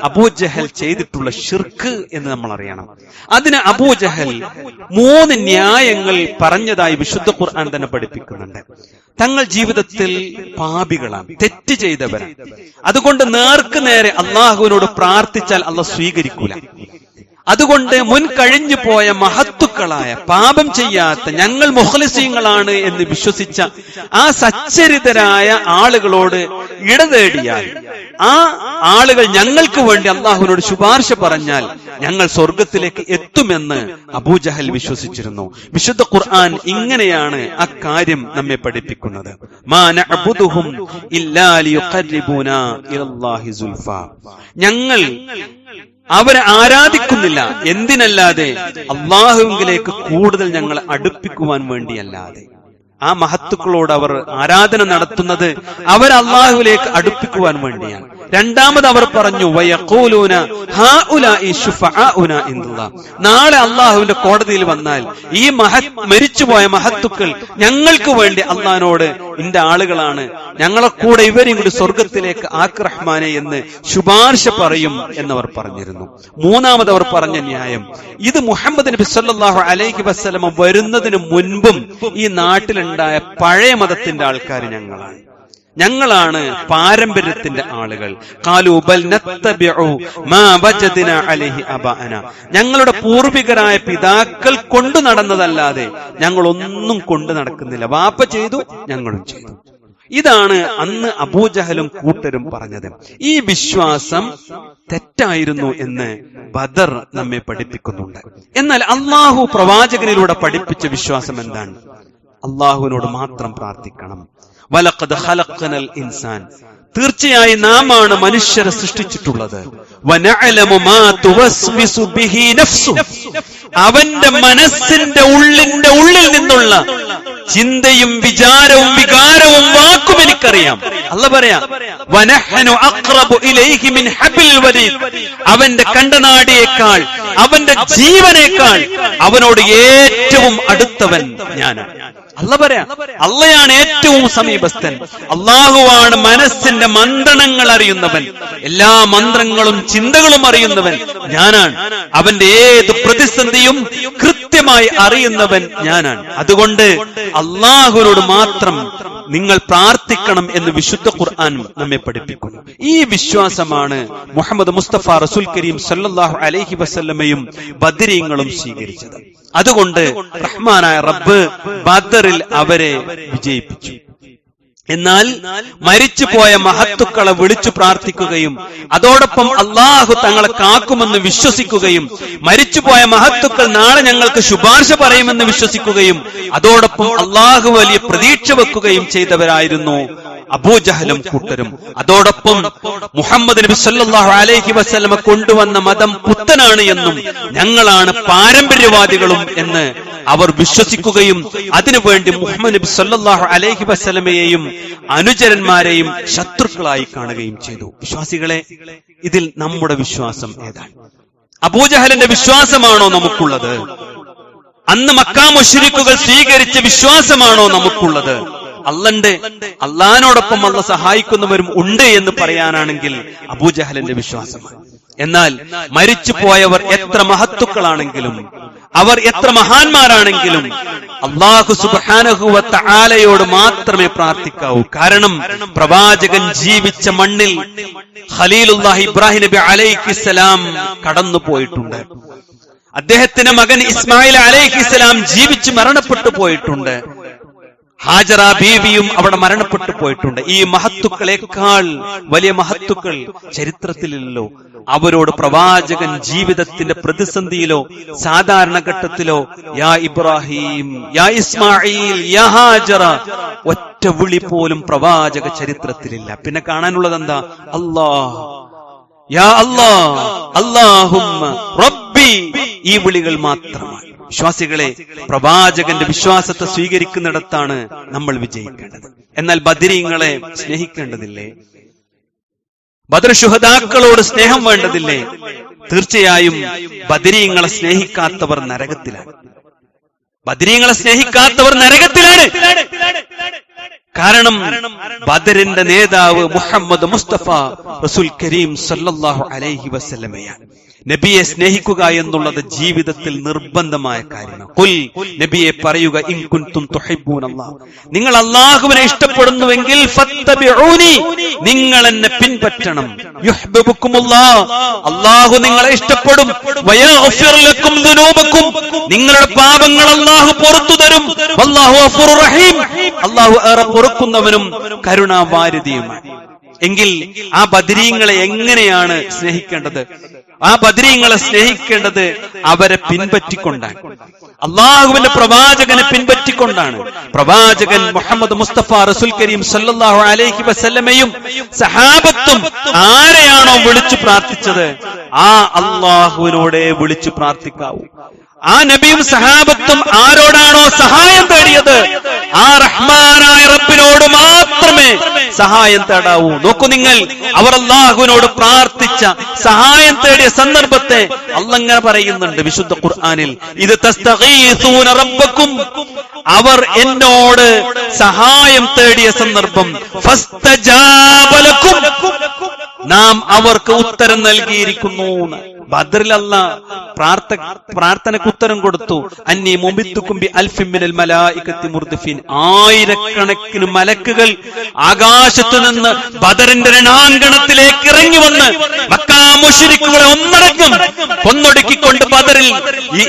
അബൂജഹൽ ചെയ്തിട്ടുള്ള ശിർക്ക് എന്ന് നമ്മൾ അറിയണം. അതിന് അബൂജഹൽ 3 ന്യായങ്ങൾ പറഞ്ഞതായി വിശുദ്ധ ഖുർആൻ തന്നെ പഠിപ്പിക്കുന്നുണ്ട്. തങ്ങൾ ജീവിതത്തിൽ പാപികളാണ്, തെറ്റ് ചെയ്തവരാണ്. അതുകൊണ്ട് നേർക്ക് നേരെ അള്ളാഹുവിനോട് പ്രാർത്ഥിച്ചാൽ അള്ളാഹ് സ്വീകരിക്കൂല. അതുകൊണ്ട് മുൻ കഴിഞ്ഞു പോയ മഹത്തുക്കളായ പാപം ചെയ്യാത്ത ഞങ്ങൾ മുഖ്ലിസീങ്ങളാണ് എന്ന് വിശ്വസിച്ച ആ സച്ചരിതരായ ആളുകളോട് ഇടതേടിയാൽ, ആ ആളുകൾ ഞങ്ങൾക്ക് വേണ്ടി അള്ളാഹുവിനോട് ശുപാർശ പറഞ്ഞാൽ ഞങ്ങൾ സ്വർഗത്തിലേക്ക് എത്തുമെന്ന് അബൂജഹൽ വിശ്വസിച്ചിരുന്നു. വിശുദ്ധ ഖുർആൻ ഇങ്ങനെയാണ് അക്കാര്യം നമ്മെ പഠിപ്പിക്കുന്നത്. മാ നഅ്ബുദുഹും ഇല്ലാ ലിയുഖർരിബൂനാ ഇലല്ലാഹി സുൽഫാ, ഞങ്ങൾ അവരെ ആരാധിക്കുന്നില്ല എന്തിനല്ലാതെ അള്ളാഹുവിലേക്ക് കൂടുതൽ ഞങ്ങളെ അടുപ്പിക്കുവാൻ വേണ്ടിയല്ലാതെ. ആ മഹത്തുക്കളോട് അവർ ആരാധന നടത്തുന്നത് അവർ അള്ളാഹുവിലേക്ക് അടുപ്പിക്കുവാൻ വേണ്ടിയാണ്. രണ്ടാമത് അവർ പറഞ്ഞു, വയഖൂലൂന ഹൗലാഇ ശുഫആഉന ഇൻദല്ലാഹ്, നാളെ അള്ളാഹുവിന്റെ കോടതിയിൽ വന്നാൽ ഈ മരിച്ചുപോയ മഹത്തുക്കൾ ഞങ്ങൾക്ക് വേണ്ടി അള്ളാഹിനോട് ഇന്റെ ആളുകളാണ്, ഞങ്ങളെ കൂടെ ഇവരെയും കൂടി സ്വർഗത്തിലേക്ക് ആക്ക് റഹ്മാനെ എന്ന് ശുപാർശ പറയും എന്നവർ പറഞ്ഞിരുന്നു. മൂന്നാമത് അവർ പറഞ്ഞ ന്യായം, ഇത് മുഹമ്മദ് നബി സല്ലല്ലാഹു അലൈഹി വസല്ലം വരുന്നതിന് മുൻപും ഈ നാട്ടിലുണ്ടായ പഴയ മതത്തിന്റെ ആൾക്കാർ ഞങ്ങളാണ് പാരമ്പര്യത്തിന്റെ ആളുകൾ. ഖാലൂ ബൽ നത്തബിഉ മാ വജദ്നാ അലൈഹി അബാഅന, ഞങ്ങളുടെ പൂർവികരായ പിതാക്കൾ കൊണ്ടു നടന്നതല്ലാതെ ഞങ്ങൾ ഒന്നും കൊണ്ടു നടക്കുന്നില്ല. വാപ്പ ചെയ്തു, ഞങ്ങളും ചെയ്തു. ഇതാണ് അന്ന് അബൂജഹലും കൂട്ടരും പറഞ്ഞത്. ഈ വിശ്വാസം തെറ്റായിരുന്നു എന്ന് ബദർ നമ്മെ പഠിപ്പിക്കുന്നുണ്ട്. എന്നാൽ അള്ളാഹു പ്രവാചകനിലൂടെ പഠിപ്പിച്ച വിശ്വാസം എന്താണ്? അള്ളാഹുവിനോട് മാത്രം പ്രാർത്ഥിക്കണം. വലഖദ് ഖലഖ്നൽ ഇൻസാൻ, തീർച്ചയായും നാമാണ് മനുഷ്യരെ സൃഷ്ടിച്ചിട്ടുള്ളത്. വനഅലമു മാ തുവസ്വിസു ബിഹി നഫ്സു, അവന്റെ മനസ്സിന്റെ ഉള്ളിൽ നിന്നുള്ള ചിന്തയും വിചാരവും വികാരവും വാക്കും എനിക്കറിയാം. അല്ലാഹു പറയാ വനഹ്നു അഖ്റബു ഇലൈഹി മിൻ ഹബ്ലിൽ വരീദ്. അവന്റെ കണ്ടനാടിയേക്കാൾ അവന്റെ ജീവനേക്കാൾ അവനോട് ഏറ്റവും അടുത്തവൻ ഞാനാണ്. അല്ലാഹു പറയാ അള്ളയാണ് ഏറ്റവും സമീപസ്ഥൻ. അള്ളാഹുവാണ് മനസ്സിന്റെ മന്ത്രണങ്ങൾ അറിയുന്നവൻ, എല്ലാ മന്ത്രങ്ങളും ചിന്തകളും അറിയുന്നവൻ ഞാനാണ്. അവന്റെ ഏത് പ്രതിസന്ധിയും കൃത്യമായി അറിയുന്നവൻ ഞാനാണ്. അതുകൊണ്ട് അള്ളാഹുവിനോട് മാത്രം നിങ്ങൾ പ്രാർത്ഥിക്കണം എന്ന് വിശുദ്ധ ഖുർആൻ നമ്മെ പഠിപ്പിക്കുന്നു. ഈ വിശ്വാസമാണ് മുഹമ്മദ് മുസ്തഫ റസൂൽ കരീം സല്ലല്ലാഹു അലൈഹി വസല്ലമയും ബദരീങ്ങളും സ്വീകരിച്ചത്. അതുകൊണ്ട് റഹ്മാനായ റബ്ബ് ബദറിൽ അവരെ വിജയിപ്പിച്ചു. എന്നാൽ മരിച്ചുപോയ മഹത്തുക്കളെ വിളിച്ചു പ്രാർത്ഥിക്കുകയും അതോടൊപ്പം അള്ളാഹു തങ്ങളെ കാക്കുമെന്ന് വിശ്വസിക്കുകയും മരിച്ചുപോയ മഹത്തുക്കൾ നാളെ ഞങ്ങൾക്ക് ശുപാർശ പറയുമെന്ന് വിശ്വസിക്കുകയും അതോടൊപ്പം അള്ളാഹു വലിയ പ്രതീക്ഷ വെക്കുകയും ചെയ്തവരായിരുന്നു അബൂജഹലും കൂട്ടരും. അതോടൊപ്പം മുഹമ്മദ് നബി സല്ലല്ലാഹു അലൈഹി വസല്ലമ കൊണ്ടുവന്ന മതം പുത്തനാണ് എന്നും ഞങ്ങളാണ് പാരമ്പര്യവാദികളും എന്ന് അവർ വിശ്വസിക്കുകയും അതിനുവേണ്ടി മുഹമ്മദ് നബി സല്ലല്ലാഹു അലൈഹി വസല്ലമയെയും അനുചരന്മാരെയും ശത്രുക്കളായി കാണുകയും ചെയ്തു. വിശ്വാസികളെ, ഇതിൽ നമ്മുടെ വിശ്വാസം ഏതാണ്? അബൂജഹലിന്റെ വിശ്വാസമാണോ നമുക്കുള്ളത്? അന്ന് മക്കാ മുശ്രിക്കുകൾ സ്വീകരിച്ച വിശ്വാസമാണോ നമുക്കുള്ളത്? അള്ളാഹിനോടൊപ്പം അള്ള സഹായിക്കുന്നവരും ഉണ്ട് എന്ന് പറയാനാണെങ്കിൽ അബൂജഹലിന്റെ വിശ്വാസമാണ്. എന്നാൽ മരിച്ചു പോയവർ എത്ര മഹത്തുക്കളാണെങ്കിലും അവർ എത്ര മഹാന്മാരാണെങ്കിലും അല്ലാഹു സുബ്ഹാനഹു വ തആലയോട് മാത്രമേ പ്രാർത്ഥിക്കാവൂ. കാരണം പ്രവാചകൻ ജീവിച്ച മണ്ണിൽ ഖലീലുല്ലാഹി ഇബ്രാഹിം നബി അലൈഹിസ്സലാം കടന്നു പോയിട്ടുണ്ട്. അദ്ദേഹത്തിന്റെ മകൻ ഇസ്മായിൽ അലൈഹിസ്സലാം ജീവിച്ച് മരണപ്പെട്ടു പോയിട്ടുണ്ട്. ഹാജറ ബീവിയും അവിടെ മരണപ്പെട്ടു പോയിട്ടുണ്ട്. ഈ മഹത്തുക്കളെക്കാൾ വലിയ മഹത്തുക്കൾ ചരിത്രത്തിലില്ലല്ലോ. അവരോട് പ്രവാചകൻ ജീവിതത്തിന്റെ പ്രതിസന്ധിയിലോ സാധാരണ ഘട്ടത്തിലോ യാ ഇബ്രാഹിം, യാ ഇസ്മായിൽ, യാ ഹാജറ ഒറ്റ വിളി പോലും പ്രവാചക ചരിത്രത്തിലില്ല. പിന്നെ കാണാനുള്ളത് എന്താ? അല്ലാഹ്, യാ അല്ലാഹ്, അല്ലാഹുമ്മ റബ്ബി, ഈ വിളികൾ മാത്രമാണ്. വിശ്വാസികളെ, പ്രവാചകന്റെ വിശ്വാസത്തെ സ്വീകരിക്കുന്നിടത്താണ് നമ്മൾ വിജയിക്കേണ്ടത്. എന്നാൽ ബദരീങ്ങളെ സ്നേഹിക്കേണ്ടതില്ലേ? ബദർ ശുഹദാക്കളോട് സ്നേഹം വേണ്ടതില്ലേ? തീർച്ചയായും ബദരീങ്ങളെ സ്നേഹിക്കാത്തവർ നരകത്തിലാണ്. ബദരീങ്ങളെ സ്നേഹിക്കാത്തവർ നരകത്തിലാണ്. കാരണം ബദറിന്റെ നേതാവ് മുഹമ്മദ് മുസ്തഫ റസൂൽ കരീം സല്ലല്ലാഹു അലൈഹി വസല്ലമയാണ്. നബിയെ സ്നേഹിക്കുക എന്നുള്ളത് ജീവിതത്തിൽ നിർബന്ധമായ കാര്യമാണ്. ഖുൽ, നബിയെ പറയുക, ഇൻ കുൻതും തുഹിബ്ബൂനല്ലാഹ്, നിങ്ങൾ അല്ലാഹുവിനെ ഇഷ്ടപ്പെടുന്നുവെങ്കിൽ ഫത്തബിഊനി, നിങ്ങൾ എന്നെ പിൻപറ്റണം. യുഹ്ബിബുക്കുമുല്ലാഹ്, അല്ലാഹു നിങ്ങളെ ഇഷ്ടപ്പെടും. വയഗ്ഫിർ ലക്കും ദുനൂബക്കും, നിങ്ങളുടെ പാപങ്ങൾ അല്ലാഹു പുറത്തു തരും. വല്ലാഹു ഗഫൂറുർ റഹീം, അല്ലാഹു ഏറെ പൊറുക്കുന്നവനും കരുണാവാരിധിയുമാണ്. എങ്കിൽ ആ ബദരീങ്ങളെ എങ്ങനെയാണ് സ്നേഹിക്കേണ്ടത്? ആ ബദരീങ്ങളെ സ്നേഹിക്കേണ്ടത് അവരെ പിൻപറ്റിക്കൊണ്ടാണ്, അള്ളാഹുവിന്റെ പ്രവാചകനെ പിൻപറ്റിക്കൊണ്ടാണ്. പ്രവാചകൻ മുഹമ്മദ് മുസ്തഫ റസൂൽ കരീം സല്ലല്ലാഹു അലൈഹി വസല്ലമയും സഹാബത്തും ആരെയാണോ വിളിച്ചു പ്രാർത്ഥിച്ചത് ആ അള്ളാഹുവിനോടെ വിളിച്ചു പ്രാർത്ഥിക്കാവൂ. ആ നബിയും സഹാബത്തും ആരോടാണോ സഹായം തേടിയത് ആ റഹ്മാനായ റബ്ബിനോട് മാത്രമേ സഹായം തേടാവൂ. നോക്കൂ നിങ്ങൾ, അവർ അല്ലാഹുവിനോട് പ്രാർത്ഥിച്ച സഹായം തേടിയ സന്ദർഭത്തെ അല്ലാഹ് ഇങ്ങനെ പറയുന്നുണ്ട് വിശുദ്ധ ഖുർആനിൽ, ഇത് തസ്തഗീസൂന റബ്ബക്കും, അവർ എന്നോട് സഹായം തേടിയ സന്ദർഭം, ഫസ്തജാബ ലക്കും, നാം അവർക്ക് ഉത്തരം നൽകിയിരിക്കുന്നു. ബദറിൽ അല്ലാഹ് പ്രാർത്ഥനയ്ക്ക് ഉത്തരം കൊടുത്തു. അന്നീ മുബിത്തുക്കും ബി അൽഫിൻ മിനൽ മലായികത്തി മുർദിഫീൻ, ആയിരക്കണക്കിന് മലക്കുകൾ ആകാശത്തു നിന്ന് ബദറിന്റെ രണാങ്കണത്തിലേക്ക് ഇറങ്ങി വന്ന് മക്കാ മുശ്രിക്കുകളെ ഒന്നടങ്കം കൊന്നൊടുക്കിക്കൊണ്ട് ബദറിൽ ഈ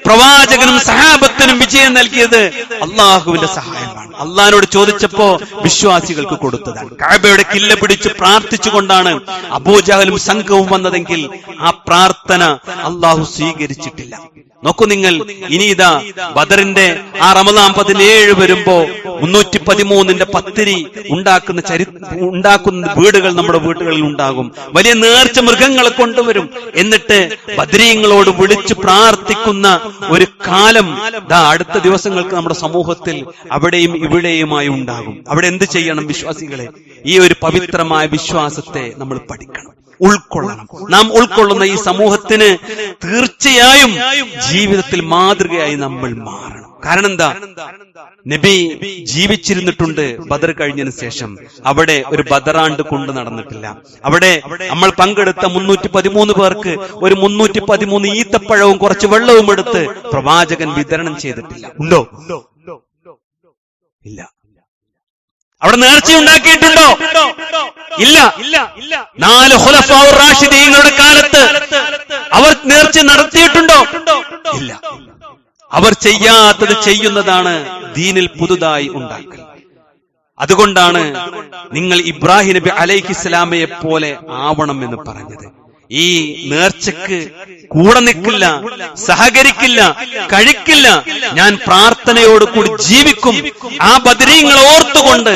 പ്രവാചകനും സഹാബത്തിനും വിജയം നൽകിയത് അള്ളാഹുവിന്റെ സഹായമാണ്. അള്ളാഹിനോട് ചോദിച്ചപ്പോ വിശ്വാസികൾക്ക് കൊടുത്തതാണ്. കഅബയുടെ കില്ല പിടിച്ച് പ്രാർത്ഥിച്ചുകൊണ്ടാണ് അബൂജഹലും സംഘവും വന്നതെങ്കിൽ ആ പ്രാർത്ഥന അള്ളാഹു സ്വീകരിച്ചിട്ടില്ല. നോക്കൂ നിങ്ങൾ, ഇനി ഇതാ ബദറിന്റെ ആ റമദാൻ 17 വരുമ്പോ 313 പത്തിരി ഉണ്ടാക്കുന്ന വീടുകൾ നമ്മുടെ വീടുകളിൽ ഉണ്ടാകും. വലിയ നേർച്ച മൃഗങ്ങളെ കൊണ്ടുവരും. എന്നിട്ട് ബദരീങ്ങളോട് വിളിച്ച് പ്രാർത്ഥിക്കുന്ന ഒരു കാലം അടുത്ത ദിവസങ്ങൾക്ക് നമ്മുടെ സമൂഹത്തിൽ അവിടെയും ഇവിടെയുമായി ഉണ്ടാകും. അവിടെ എന്ത് ചെയ്യണം വിശ്വാസികളെ? ഈ ഒരു പവിത്രമായ വിശ്വാസത്തെ നമ്മൾ പഠിക്കണം, ഉൾക്കൊള്ളണം. നാം ഉൾക്കൊള്ളുന്ന ഈ സമൂഹത്തിന് തീർച്ചയായും ജീവിതത്തിൽ മാതൃകയായി നമ്മൾ മാറണം. കാരണം എന്താ? നബി ജീവിച്ചിരുന്നിട്ടുണ്ട് ബദർ കഴിഞ്ഞതിന് ശേഷം. അവിടെ ഒരു ബദറാണ്ട് കൊണ്ട് നടന്നിട്ടില്ല. അവിടെ നമ്മൾ പങ്കെടുത്ത 313 പേർക്ക് ഒരു 313 ഈത്തപ്പഴവും കുറച്ച് വെള്ളവും എടുത്ത് പ്രവാചകൻ വിതരണം ചെയ്തിട്ടില്ല. ഉണ്ടോ? ഇല്ല. അവിടെ നേർച്ച ഉണ്ടാക്കിയിട്ടുണ്ടോ? ഇല്ല. 4 ഖുലഫാഉർ റാഷിദീങ്ങളുടെ കാലത്ത് അവർ നേർച്ച നടത്തിയിട്ടുണ്ടോ? ഇല്ല. അവർ ചെയ്യാത്തത് ചെയ്യുന്നതാണ് ദീനിൽ പുതുതായി ഉണ്ടാക്കൽ. അതുകൊണ്ടാണ് നിങ്ങൾ ഇബ്രാഹിം നബി അലൈഹിസ്സലാമയെ പോലെ ആവണം എന്ന് പറഞ്ഞത്. ഈ നേർച്ചക്ക് കൂടെ നിൽക്കില്ല, സഹകരിക്കില്ല, കഴിക്കില്ല. ഞാൻ പ്രാർത്ഥനയോടുകൂടി ജീവിക്കും. ആ ബദരീങ്ങളെ ഓർത്തുകൊണ്ട്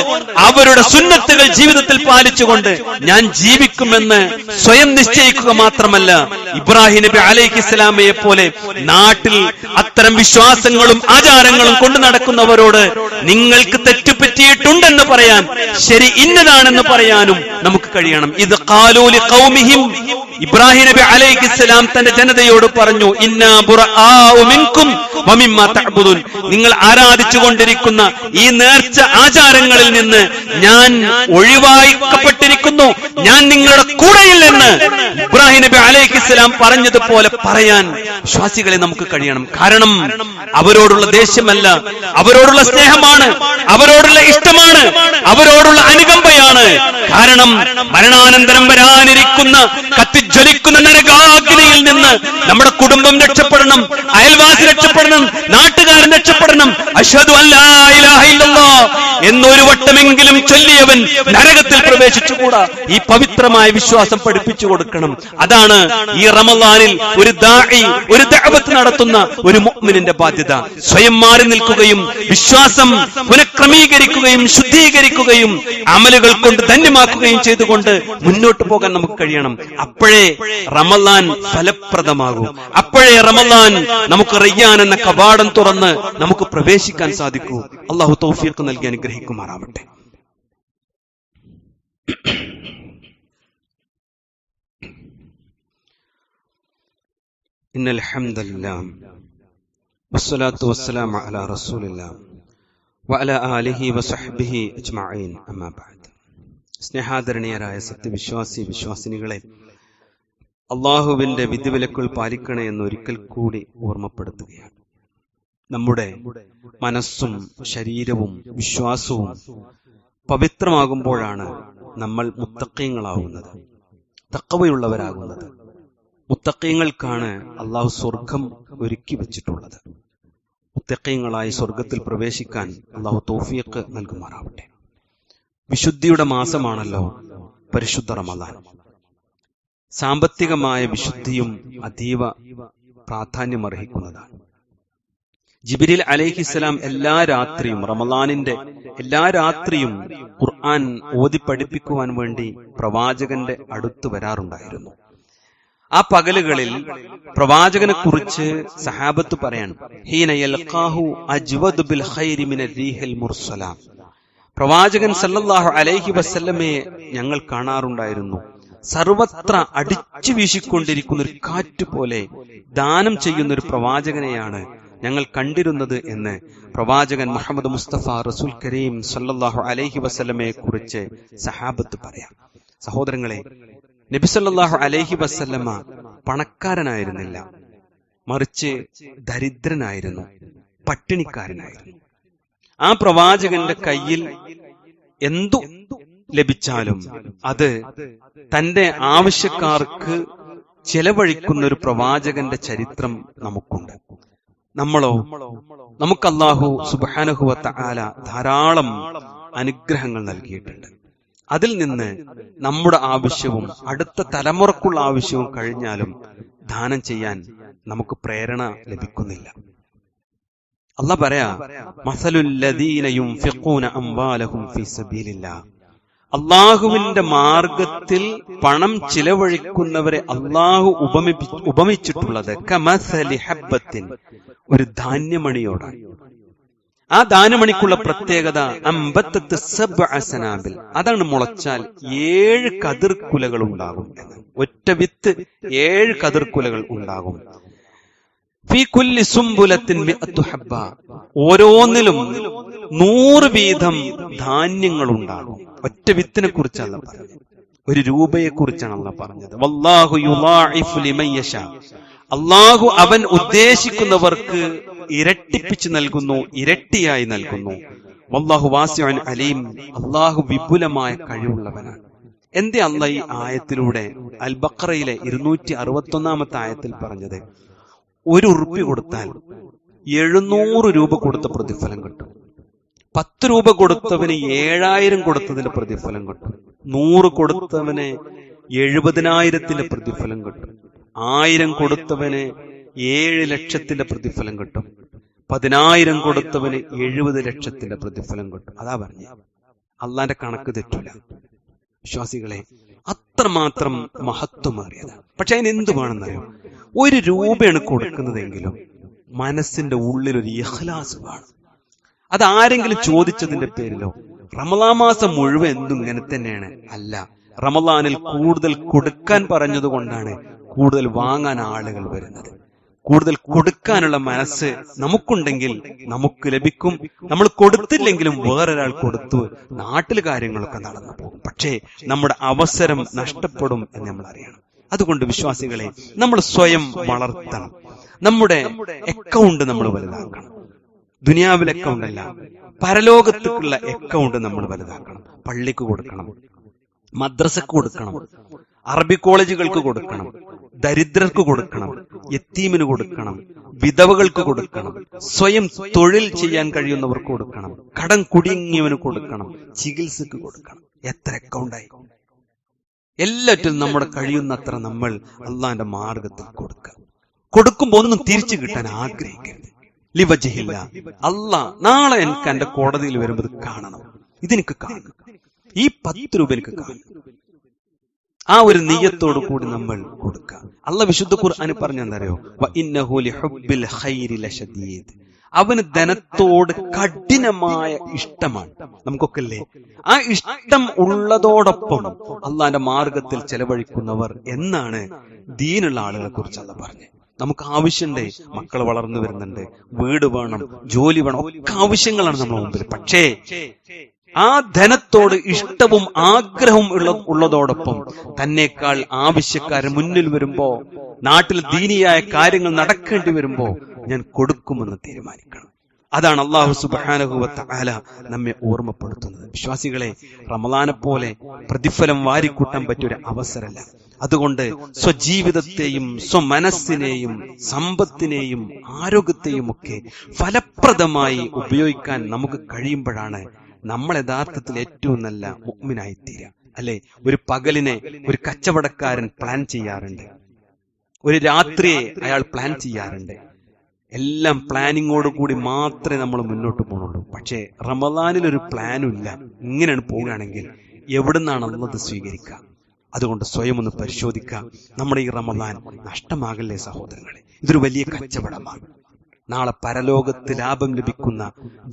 അവരുടെ സുന്നത്തുകൾ ജീവിതത്തിൽ പാലിച്ചുകൊണ്ട് ഞാൻ ജീവിക്കുമെന്ന് സ്വയം നിശ്ചയിക്കുക മാത്രമല്ല, ഇബ്രാഹിം നബി അലൈഹിസ്സലാമയെ പോലെ നാട്ടിൽ അത്തരം വിശ്വാസങ്ങളും ആചാരങ്ങളും കൊണ്ടു നടക്കുന്നവരോട് നിങ്ങൾക്ക് തെറ്റുപറ്റിയിട്ടുണ്ടെന്ന് പറയാൻ, ശരി ഇന്നതാണെന്ന് പറയാനും നമുക്ക് കഴിയണം. ഇത് ഖാലൂ ലിഖൗമിഹിം, ഇബ്രാഹിം നബി അലൈഹിസ്സലാം തന്റെ ജനതയോട് പറഞ്ഞു, ഇന്നാ ബുറആഉ മിൻകും വമിമ്മാ തഅബുദൂൻ, നിങ്ങൾ ആരാധിച്ചുകൊണ്ടിരിക്കുന്ന ഈ നേർച്ച ആചാരങ്ങളിൽ നിന്ന് ഞാൻ ഒഴിവാക്കപ്പെട്ടിരിക്കുന്നു, ഞാൻ നിങ്ങളുടെ കൂടെയില്ലെന്ന് ഇബ്രാഹിം നബി അലൈഹിസ്സലാം പറഞ്ഞതുപോലെ പറയാൻ വിശ്വാസികളെ നമുക്ക് കഴിയണം. കാരണം അവരോടുള്ള ദേഷ്യമല്ല, അവരോടുള്ള സ്നേഹമാണ്, അവരോടുള്ള ഇഷ്ടമാണ്, അവരോടുള്ള അനുകമ്പയാണ്. കാരണം മരണാനന്തരം വരാനിരിക്കുന്ന കത്തിജ്വലിക്കുന്ന നരകാഗ്നിയിൽ നിന്ന് നമ്മുടെ കുടുംബം രക്ഷപ്പെടണം, അയൽവാസി രക്ഷപ്പെടണം, നാട്ടുകാരൻ രക്ഷപ്പെടണം. അശ്ഹദു അല്ലാ ഇലാഹ ഇല്ലല്ലാഹ് എന്നൊരു വട്ടമെങ്കിലും ചൊല്ലിയവൻ നരകത്തിൽ പ്രവേശിച്ചുകൂടാ. ഈ പവിത്രമായ വിശ്വാസം പഠിപ്പിച്ചു കൊടുക്കണം. അതാണ് ഈ റമളാനിൽ ഒരു ദാഇ, ഒരു ദഅവത്ത് നടത്തുന്ന ഒരു മുഅ്മിനിന്റെ ബാധ്യത. സ്വയം മാറി നിൽക്കുകയും വിശ്വാസം പുനഃക്രമീകരിക്കുകയും ശുദ്ധീകരിക്കുകയും അമലുകൾ കൊണ്ട് ധന്യമാക്കുകയും ചെയ്തുകൊണ്ട് മുന്നോട്ട് പോകാൻ നമുക്ക് കഴിയണം. അപ്പോഴേ റമളാൻ ഫലപ്രദമാകൂ. അപ്പോഴേ റമളാൻ നമുക്ക് റയ്യാൻ എന്ന കവാടം തുറന്ന് നമുക്ക് പ്രവേശിക്കാൻ സാധിക്കൂ. അല്ലാഹു തൗഫീഖ് നൽകി അനുഗ്രഹിക്കുമാറാവട്ടെ. ഇന്നൽ ഹംദലില്ലാഹ് വസ്സലാത്തു വസ്സലാമു അലാ റസൂലില്ലാഹ് വഅലാ ആലിഹി വസഹ്ബിഹി അജ്മഈൻ. അമ്മാ ബഅദ്. സ്നേഹാദരണീയരായ സത്യവിശ്വാസി വിശ്വാസിനികളെ, അള്ളാഹുവിന്റെ വിധിവിലക്കുകൾ പാലിക്കണേ എന്ന് ഒരിക്കൽ കൂടി ഓർമ്മപ്പെടുത്തുകയാണ്. നമ്മുടെ മനസ്സും ശരീരവും വിശ്വാസവും പവിത്രമാകുമ്പോഴാണ് നമ്മൾ മുത്തഖീങ്ങളാവുന്നത്, തഖ്വയുള്ളവരാകുന്നത്. മുത്തഖീങ്ങൾക്കാണ് അള്ളാഹു സ്വർഗം ഒരുക്കി വെച്ചിട്ടുള്ളത്. മുത്തഖീങ്ങളായി സ്വർഗത്തിൽ പ്രവേശിക്കാൻ അള്ളാഹു തൗഫീഖ് നൽകുമാറാവട്ടെ. വിശുദ്ധിയുടെ മാസമാണല്ലോ പരിശുദ്ധ റമളാൻ. സാമ്പത്തികമായ വിശുദ്ധിയും അതീവ പ്രാധാന്യമർഹിക്കുന്നതാണ്. ജിബ്രീൽ അലൈഹിസ്സലാം എല്ലാ രാത്രിയും, റമളാനിന്റെ എല്ലാ രാത്രിയും ഖുർആൻ ഓതി പഠിപ്പിക്കുവാൻ വേണ്ടി പ്രവാചകന്റെ അടുത്ത് വരാറുണ്ടായിരുന്നു. ആ പകലുകളിൽ പ്രവാചകനെ കുറിച്ച് സഹാബത്ത് പറയാൻ, ഹീന യൽഖാഹു അജ്വദു ബിൽ ഖൈരി മിന റീഹിൽ മുർസല, പ്രവാചകൻ സല്ലല്ലാഹു അലൈഹി വസല്ലമയെ ഞങ്ങൾ കാണാറുണ്ടായിരുന്നു. സർവത്ര അടിച്ചു വീശിക്കൊണ്ടിരിക്കുന്ന ഒരു കാറ്റ് പോലെ ദാനം ചെയ്യുന്ന ഒരു പ്രവാചകനെയാണ് ഞങ്ങൾ കണ്ടിരുന്നത് എന്ന് പ്രവാചകൻ മുഹമ്മദ് മുസ്തഫ റസൂൽ കരീം സല്ലല്ലാഹു അലൈഹി വസല്ലമയെ കുറിച്ച് സഹാബത്ത് പറയാം. സഹോദരങ്ങളെ, നബി സല്ലല്ലാഹു അലൈഹി വസല്ലമ പണക്കാരനായിരുന്നില്ല, മറിച്ച് ദരിദ്രനായിരുന്നു, പട്ടിണിക്കാരനായിരുന്നു. ആ പ്രവാചകന്റെ കയ്യിൽ എന്തു ലഭിച്ചാലും അത് തന്റെ ആവശ്യക്കാർക്ക് ചെലവഴിക്കുന്ന ഒരു പ്രവാചകന്റെ ചരിത്രം നമുക്കുണ്ട്. നമ്മളോ? നമുക്ക് അല്ലാഹു സുബ്ഹാനഹു വ തആല ധാരാളം അനുഗ്രഹങ്ങൾ നൽകിയിട്ടുണ്ട്. അതിൽ നിന്ന് നമ്മുടെ ആവശ്യവും അടുത്ത തലമുറക്കുള്ള ആവശ്യവും കഴിഞ്ഞാലും ദാനം ചെയ്യാൻ നമുക്ക് പ്രേരണ ലഭിക്കുന്നില്ല. അല്ലാഹ് പറയാ, മസലുൽ ലദീന യുൻഫിഖൂന അംവാലഹും ഫീ സബീലില്ലാഹ്, അള്ളാഹുവിന്റെ മാർഗത്തിൽ പണം ചിലവഴിക്കുന്നവരെ അള്ളാഹു ഉപമിച്ചിട്ടുള്ളത് കമസലി ഹബ്ബത്തിൻ, ഒരു ധാന്യമണിയോടാണ്. ആ ധാന്യമണിക്കുള്ള പ്രത്യേകത അംബത്തത്ത് സബ്അ സനാബിൽ, അതാണ് മുളച്ചാൽ 7 കതിർക്കുലകൾ ഉണ്ടാകും. ഒറ്റ വിത്ത് 7 കതിർക്കുലകൾ ഉണ്ടാകും. ഫീ കുല്ലി സുംബുലത്തിൻ മിഅത്തു ഹബ്ബ, ഓരോന്നിലും 100 വീതം ധാന്യങ്ങൾ ഉണ്ടാകും. ഒറ്റ വിത്തിനെ കുറിച്ചല്ല പറഞ്ഞത്, 1 രൂപയെ കുറിച്ചാണ് അല്ലാഹ് പറഞ്ഞത്. വല്ലാഹു യുളാഇഫു ലിമൻ യശാ, അല്ലാഹു അവൻ ഉദ്ദേശിക്കുന്നവർക്ക് ഇരട്ടിപ്പിച്ച് നൽകുന്നു, ഇരട്ടിയായി നൽകുന്നു. വല്ലാഹു വാസിഉൻ അലീം, അല്ലാഹു വിപുലമായ കഴിവുള്ളവനാണ്. എന്തേ അല്ലാഹ് ഈ ആയത്തിലൂടെ അൽ ബഖറയിലെ 261-ാമത്തെ ആയത്തിൽ പറഞ്ഞത്? 1 ഉറുപ്പ്യ കൊടുത്താൽ 700 രൂപ കൊടുത്ത പ്രതിഫലം കിട്ടും. 10 രൂപ കൊടുത്തവന് 7000 കൊടുത്തതിന്റെ പ്രതിഫലം കിട്ടും. 100 കൊടുത്തവന് 70,000 പ്രതിഫലം കിട്ടും. 1000 കൊടുത്തവന് 7 ലക്ഷത്തിന്റെ പ്രതിഫലം കിട്ടും. 10,000 കൊടുത്തവന് 70 ലക്ഷത്തിന്റെ പ്രതിഫലം കിട്ടും. അതാ പറഞ്ഞ അള്ളാന്റെ കണക്ക് തെറ്റൂല വിശ്വാസികളെ, അത്രമാത്രം മഹത്വമേറിയതാണ്. പക്ഷെ അതിന് എന്ത് വേണമെന്നറിയോ? 1 രൂപയാണ് കൊടുക്കുന്നതെങ്കിലും മനസ്സിന്റെ ഉള്ളിൽ ഒരു ഇഖ്ലാസ് വേണം. അത് ആരെങ്കിലും ചോദിച്ചതിന്റെ പേരിലോ, റമളാൻ മാസം മുഴുവൻ എന്തും ഇങ്ങനെ തന്നെയാണ് അല്ല, റമളാനിൽ കൂടുതൽ കൊടുക്കാൻ പറഞ്ഞതുകൊണ്ടാണ് കൂടുതൽ വാങ്ങാൻ ആളുകൾ വരുന്നത്. കൂടുതൽ കൊടുക്കാനുള്ള മനസ്സ് നമുക്കുണ്ടെങ്കിൽ നമുക്ക് ലഭിക്കും. നമ്മൾ കൊടുത്തില്ലെങ്കിലും വേറൊരാൾ കൊടുത്തു നാട്ടിൽ കാര്യങ്ങളൊക്കെ നടന്നു പോകും. പക്ഷേ നമ്മുടെ അവസരം നഷ്ടപ്പെടും എന്ന് നമ്മൾ അറിയണം. അതുകൊണ്ട് വിശ്വാസികളെ, നമ്മൾ സ്വയം വളർത്തണം. നമ്മുടെ അക്കൗണ്ട് നമ്മൾ വലുതാക്കണം. ദുനിയാവിലെ അക്കൗണ്ട് അല്ല, പരലോകത്തേക്കുള്ള അക്കൗണ്ട് നമ്മൾ വലുതാക്കണം. പള്ളിക്ക് കൊടുക്കണം, മദ്രസക്ക് കൊടുക്കണം, അറബി കോളേജുകൾക്ക് കൊടുക്കണം, ദരിദ്രർക്ക് കൊടുക്കണം, യത്തീമിന് കൊടുക്കണം, വിധവകൾക്ക് കൊടുക്കണം, സ്വയം തൊഴിൽ ചെയ്യാൻ കഴിയുന്നവർക്ക് കൊടുക്കണം, കടം കുടുങ്ങിയവന് കൊടുക്കണം, ചികിത്സക്ക് കൊടുക്കണം. എത്ര അക്കൗണ്ടായി! എല്ലാറ്റിലും നമ്മുടെ കഴിയുന്നത്ര നമ്മൾ അള്ളാന്റെ മാർഗത്തിൽ കൊടുക്കുക. കൊടുക്കുമ്പോ ഒന്നും തിരിച്ചു കിട്ടാൻ ആഗ്രഹിക്കരുത്. ലിവജിഹില്ല, അള്ളാഹ് നാളെ എനിക്ക് എന്റെ കോടതിയിൽ വരുമ്പോൾ കാണണം, ഇതെനിക്ക് കാണണം, ഈ 10 രൂപ എനിക്ക് കാണണം. ആ ഒരു നിയ്യത്തോടു കൂടി നമ്മൾ കൊടുക്കുക. അള്ളാഹ് വിശുദ്ധ ഖുർആനിൽ പറഞ്ഞെന്തറിയോ? വഇന്നഹു ലിഹുബ്ബിൽ ഖൈരി ലശദീദ്, അവന് ധനത്തോട് കഠിനമായ ഇഷ്ടമാണ്. നമുക്കൊക്കെ അല്ലേ ആ ഇഷ്ടം ഉള്ളതോടൊപ്പം അള്ളാന്റെ മാർഗത്തിൽ ചെലവഴിക്കുന്നവർ എന്നാണ് ദീനുള്ള ആളുകളെ കുറിച്ച് അള്ളാഹ് പറഞ്ഞത്. നമുക്ക് ആവശ്യമുണ്ട്, മക്കൾ വളർന്നു വരുന്നുണ്ട്, വീട് വേണം, ജോലി വേണം, ഒക്കെ ആവശ്യങ്ങളാണ് നമ്മുടെ മുമ്പിൽ. പക്ഷേ ആ ധനത്തോട് ഇഷ്ടവും ആഗ്രഹവും ഉള്ളതോടൊപ്പം തന്നേക്കാൾ ആവശ്യക്കാരൻ മുന്നിൽ വരുമ്പോ, നാട്ടിൽ ദീനിയായ കാര്യങ്ങൾ നടക്കേണ്ടി വരുമ്പോ ഞാൻ കൊടുക്കുമെന്ന് തീരുമാനിക്കണം. അതാണ് അല്ലാഹു സുബ്ഹാനഹു വ തആല നമ്മെ ഓർമ്മപ്പെടുത്തുന്നത്. വിശ്വാസികളെ, റമളാനെ പോലെ പ്രതിഫലം വാരിക്കൂട്ടാൻ പറ്റിയൊരു അവസരമല്ല. അതുകൊണ്ട് സ്വജീവിതത്തെയും സ്വമനസ്സിനെയും സമ്പത്തിനെയും ആരോഗ്യത്തെയും ഒക്കെ ഫലപ്രദമായി ഉപയോഗിക്കാൻ നമുക്ക് കഴിയുമ്പോഴാണ് നമ്മൾ യഥാർത്ഥത്തിൽ ഏറ്റവും നല്ല മുഅ്മിനായി തീരുക. അല്ലെ, ഒരു പകലിനെ ഒരു കച്ചവടക്കാരൻ പ്ലാൻ ചെയ്യാറുണ്ട്, ഒരു രാത്രിയെ അയാൾ പ്ലാൻ ചെയ്യാറുണ്ട്. എല്ലാം പ്ലാനിങ്ങോട് കൂടി മാത്രമേ നമ്മൾ മുന്നോട്ട് പോകുന്നുള്ളൂ. പക്ഷേ റമളാനിൽ ഒരു പ്ലാനും ഇല്ല. ഇങ്ങനെയാണ് പോവുകയാണെങ്കിൽ എവിടുന്നാണ് അല്ലാഹ് സ്വീകരിക്കുക? അതുകൊണ്ട് സ്വയം ഒന്ന് പരിശോധിക്കുക. നമ്മുടെ ഈ റമളാൻ നഷ്ടമാകല്ലേ സഹോദരങ്ങളെ. ഇതൊരു വലിയ കച്ചവടമാണ്. നാളെ പരലോകത്ത് ലാഭം ലഭിക്കുന്ന,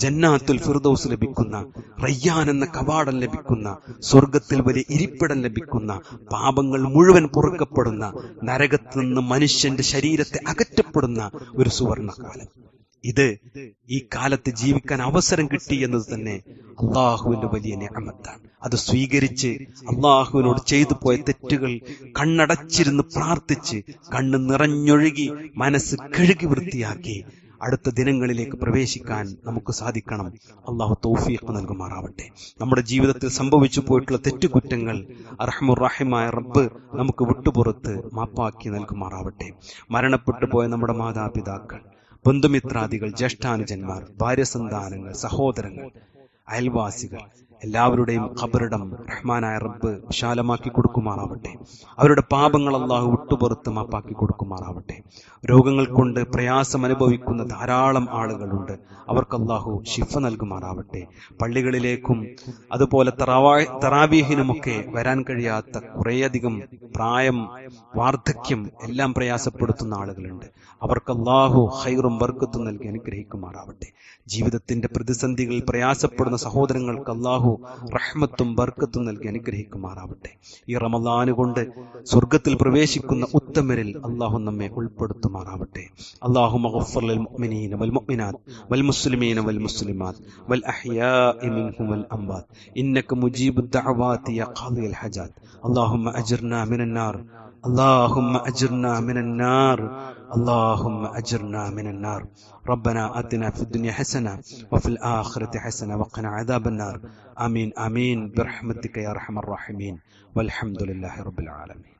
ജന്നാത്തുൽ ഫിർദൗസ് ലഭിക്കുന്ന, റയ്യാൻ എന്ന കവാടം ലഭിക്കുന്ന, സ്വർഗത്തിൽ വലിയ ഇരിപ്പിടം ലഭിക്കുന്ന, പാപങ്ങൾ മുഴുവൻ പൊറുക്കപ്പെടുന്ന, നരകത്തിൽ നിന്ന് മനുഷ്യന്റെ ശരീരത്തെ അകറ്റപ്പെടുന്ന ഒരു സുവർണകാലം. ഇത് ഈ കാലത്ത് ജീവിക്കാൻ അവസരം കിട്ടി എന്നത് തന്നെ അള്ളാഹുവിന്റെ വലിയ നിഅമത്താണ്. അത് സ്വീകരിച്ച് അള്ളാഹുവിനോട് ചെയ്തു പോയ തെറ്റുകൾ കണ്ണടച്ചിരുന്ന് പ്രാർത്ഥിച്ച് കണ്ണ് നിറഞ്ഞൊഴുകി മനസ്സ് കഴുകി വൃത്തിയാക്കി അടുത്ത ദിനങ്ങളിലേക്ക് പ്രവേശിക്കാൻ നമുക്ക് സാധിക്കണം. അള്ളാഹു തൗഫീഖ് നൽകുമാറാവട്ടെ. നമ്മുടെ ജീവിതത്തിൽ സംഭവിച്ചു പോയിട്ടുള്ള തെറ്റുകുറ്റങ്ങൾ അർഹമുർ റഹീമായ റബ്ബ് നമുക്ക് വിട്ടുപുറത്ത് മാപ്പാക്കി നൽകുമാറാവട്ടെ. മരണപ്പെട്ടു പോയ നമ്മുടെ മാതാപിതാക്കൾ, ബന്ധുമിത്രാദികൾ, ജ്യേഷ്ഠാനുജന്മാർ, ഭാര്യസന്താനങ്ങൾ, സഹോദരങ്ങൾ, അയൽവാസികൾ എല്ലാവരുടെയും ഖബറിടം റഹ്മാനായ റബ്ബ് വിശാലമാക്കി കൊടുക്കുമാറാവട്ടെ. അവരുടെ പാപങ്ങൾ അല്ലാഹു വിട്ടുപുറത്ത് മാപ്പാക്കി കൊടുക്കുമാറാവട്ടെ. രോഗങ്ങൾ കൊണ്ട് പ്രയാസം അനുഭവിക്കുന്ന ധാരാളം ആളുകളുണ്ട്. അവർക്ക് അല്ലാഹു ശിഫ നൽകുമാറാവട്ടെ. പള്ളികളിലേക്കും അതുപോലെ തറാവീഹിനുമൊക്കെ വരാൻ കഴിയാത്ത കുറേയധികം പ്രായം, വാർദ്ധക്യം എല്ലാം പ്രയാസപ്പെടുത്തുന്ന ആളുകളുണ്ട്. അവർക്ക് അല്ലാഹു ഖൈറും ബർക്കത്തും നൽകി അനുഗ്രഹിക്കുമാറാവട്ടെ. ജീവിതത്തിന്റെ പ്രതിസന്ധികളിൽ പ്രയാസപ്പെടുന്ന സഹോദരങ്ങൾക്ക് അല്ലാഹു റഹ്മത്തും ബർക്കത്തും നൽകി അനുഗ്രഹിക്കുമാറാവട്ടെ. ഈ റമളാൻ കൊണ്ട് സ്വർഗ്ഗത്തിൽ പ്രവേശിക്കുന്ന ഉത്തമരിൽ അല്ലാഹു നമ്മെ ഉൾപ്പെടുത്തുമാറാവട്ടെ. അല്ലാഹുമ്മ ഗഫിർ ലിൽ മുഅ്മിനീന വൽ മുഅ്മിനാത്ത് വൽ മുസ്ലിമീന വൽ മുസ്ലിമാത്ത് വൽ അഹ്യാഇ മിൻഹും വൽ അംവാത്ത് ഇന്നക മുജീബുദ് ദഅവാതി യാ ഖാദിയൽ ഹജാത്ത്. അല്ലാഹുമ്മ അജിർനാ മിനൻ നാർ, അല്ലാഹുമ്മ അജിർനാ മിനൻ നാർ, اللهم أجرنا من النار. ربنا آتنا في الدنيا حسنة وفي الآخرة حسنة وقنا عذاب النار. آمين آمين برحمتك يا أرحم الراحمين والحمد لله رب العالمين.